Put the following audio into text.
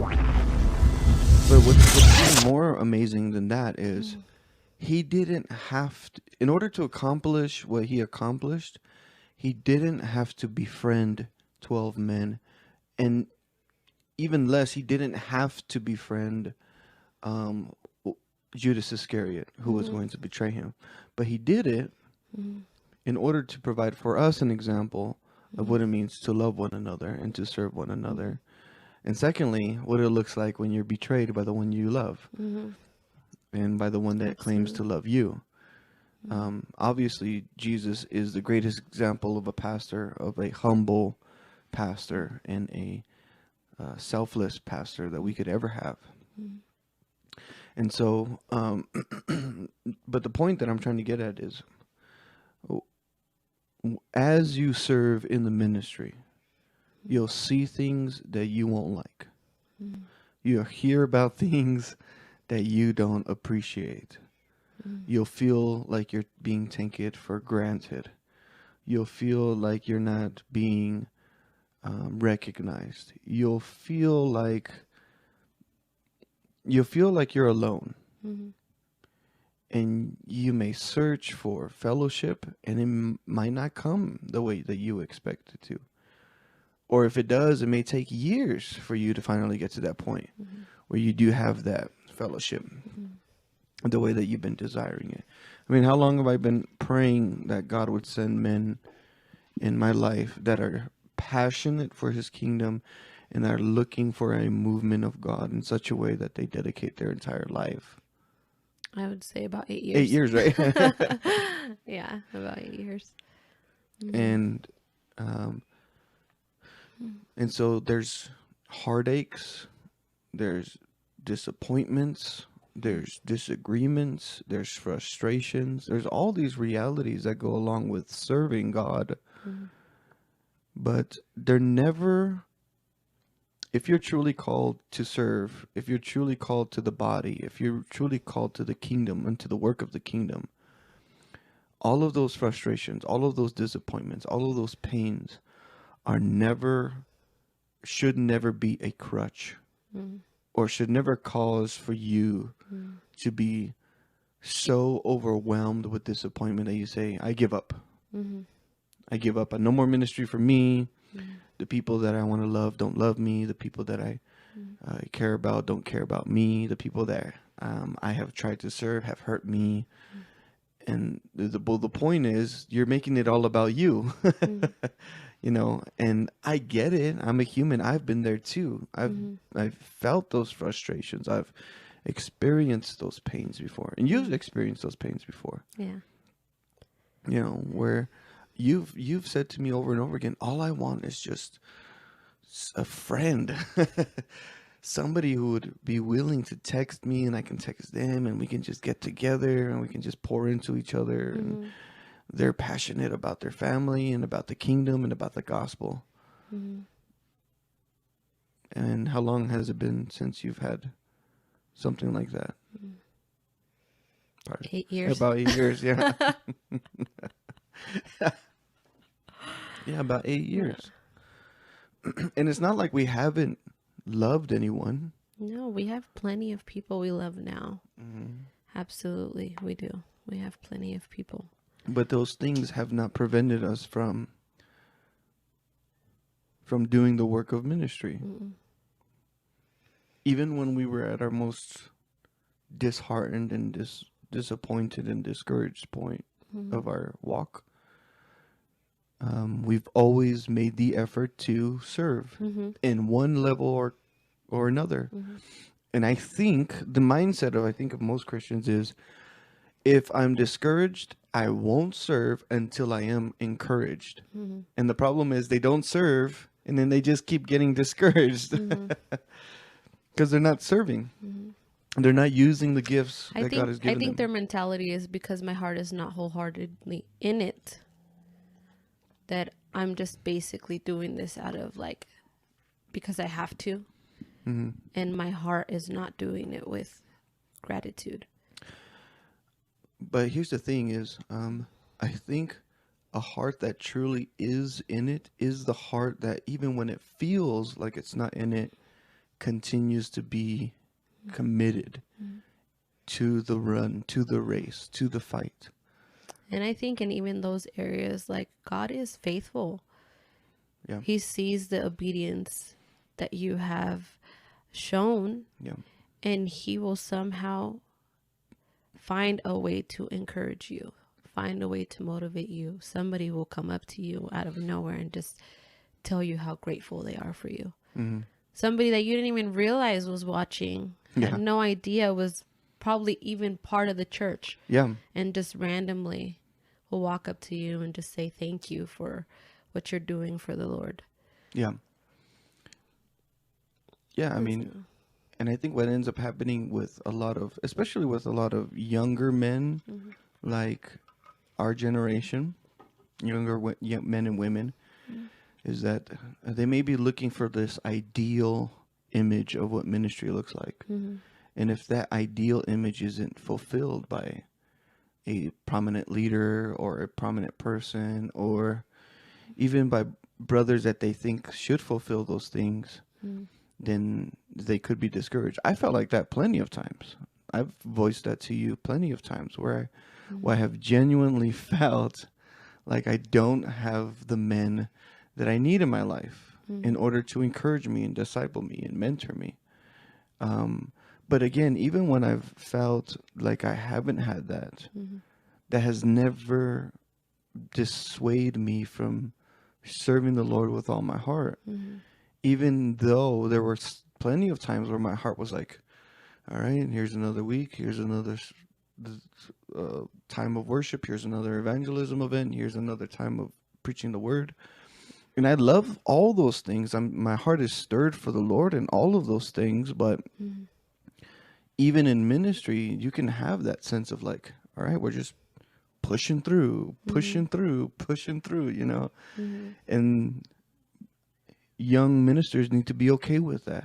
But what's even more amazing than that is Mm. he didn't have to, in order to accomplish what he accomplished, he didn't have to befriend 12 men. And even less, he didn't have to befriend um, Judas Iscariot, who was Mhm. going to betray him. But he did it Mhm. in order to provide for us an example of Mhm. what it means to love one another and to serve one Mhm. another. And secondly, what it looks like when you're betrayed by the one you love Mhm. and by the one that claims to Absolutely. love you. Mhm. Obviously, Jesus is the greatest example of a pastor, of a humble pastor, and a selfless pastor that we could ever have. Mhm. And so, but the point that I'm trying to get at is as you serve in the ministry, you'll see things that you won't like. Mhm. You'll hear about things that you don't appreciate. Mhm. You'll feel like you're being taken for granted. You'll feel like you're not being recognized. You'll feel like you're alone, Mhm. and you may search for fellowship, and might not come the way that you expect it to. Or if it does, it may take years for you to finally get to that point Mhm. where you do have that fellowship Mhm. the way that you've been desiring it. I mean, how long have I been praying that God would send men in my life that are passionate for his kingdom and are looking for a movement of God in such a way that they dedicate their entire life? I would say about 8 8 years. years, right? Yeah, about 8 years. Mhm. and um, Mhm. and so there's heartaches, there's disappointments, there's disagreements, there's frustrations, there's all these realities that go along with serving God, Mhm. but they're never, if you're truly called to serve, if you're truly called to the body, if you're truly called to the kingdom and to the work of the kingdom, all of those frustrations, all of those disappointments, all of those pains are never, should never be a crutch, Mhm. or should never cause for you Mhm. to be so overwhelmed with disappointment that you say, I give up. Mhm. I give up. No more ministry for me. Mhm. The people that I want to love don't love me. The people that I care about don't care about me. The people that I have tried to serve have hurt me. And the point is, you're making it all about you. Mhm. And I get it. I'm a human. I've been there too. I've Mhm. I've felt those frustrations. I've experienced those pains before, and you've Mhm. experienced those pains before. Yeah. Where you've said to me over and over again, all I want is just a friend. Somebody who would be willing to text me and I can text them and we can just get together and we can just pour into each other, and Mhm. they're passionate about their family and about the kingdom and about the gospel. Mhm. And how long has it been since you've had something like that? Mhm. Probably 8 years. about 8 years, yeah. Yeah, about 8 years. And it's not like we haven't loved anyone. No, we have plenty of people we love now. Mhm. Absolutely, we do. We have plenty of people. But those things have not prevented us from doing the work of ministry. Mm-mm. Even when we were at our most disheartened and disappointed and discouraged point Mhm. of our walk, we've always made the effort to serve Mhm. in one level or another. Mhm. And I think the mindset of I think of most Christians is, if I'm discouraged, I won't serve until I am encouraged. Mhm. And the problem is they don't serve and then they just keep getting discouraged Mhm. because they're not serving. Mhm. They're not using the gifts I that God think has I given think their them. mentality is because my heart is not wholeheartedly in it, that I'm just basically doing this out of like because I have to, Hmm. and my heart is not doing it with gratitude. But here's the thing is, I think a heart that truly is in it is the heart that even when it feels like it's not in it, continues to be committed to the run, to the race, to the fight. And I think in even those areas, like, God is faithful. Yeah. He sees the obedience that you have shown, Yeah. and he will somehow find a way to encourage you, find a way to motivate you. Somebody will come up to you out of nowhere and just tell you how grateful they are for you. Mm-hmm. Somebody that you didn't even realize was watching, Yeah. had no idea was probably even part of the church, Yeah. and just randomly will walk up to you and just say thank you for what you're doing for the Lord. Yeah. Yeah. I mean, and I think what ends up happening with a lot of, especially with a lot of younger men, like our generation, young men and women, is that they may be looking for this ideal image of what ministry looks like. And if that ideal image isn't fulfilled by a prominent leader or a prominent person, or even by brothers that they think should fulfill those things, then they could be discouraged. I felt like that plenty of times. I've voiced that to you plenty of times where I have genuinely felt like I don't have the men that I need in my life in order to encourage me and disciple me and mentor me. But again, even when I've felt like I haven't had that, that has never dissuaded me from serving the Lord with all my heart. Even though there were plenty of times where my heart was like, all right, here's another week, here's another time of worship, here's another evangelism event, here's another time of preaching the word. And I love all those things. My heart is stirred for the Lord and all of those things. But even in ministry, you can have that sense of like, all right, we're just pushing through, you know. And young ministers need to be okay with that.